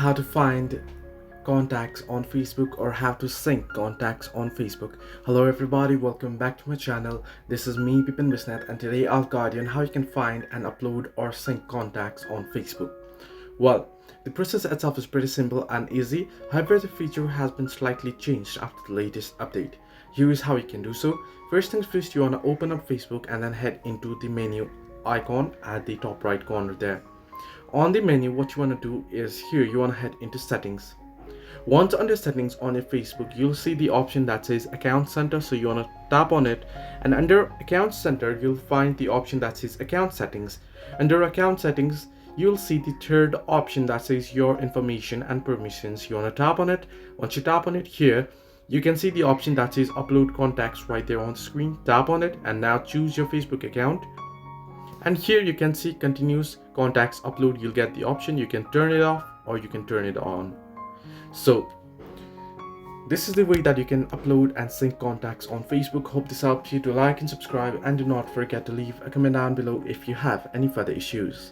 how to find contacts on Facebook or how to sync contacts on Facebook. Hello everybody, welcome back to my channel. This is me Pipin Bisnet, and today I'll guide you on how you can find and upload or sync contacts on Facebook. Well, the process itself is pretty simple and easy. However, the feature has been slightly changed after the latest update. Here is how you can do so. First things first, you want to open up Facebook and then head into the menu icon at the top right corner there. On the menu, what you want to do is here you want to head into settings. Once under settings on your Facebook, you'll see the option that says account center, so you want to tap on it, and under account center you'll find the option that says account settings. Under account settings you'll see the third option that says your information and permissions. You want to tap on it. Once you tap on it, here you can see the option that says upload contacts right there on the screen. Tap on it and now choose your Facebook account, and here you can see continuous contacts upload. You'll get the option, you can turn it off or you can turn it on. So this is the way that you can upload and sync contacts on Facebook. Hope this helps you. To like and subscribe, and do not forget to leave a comment down below if you have any further issues.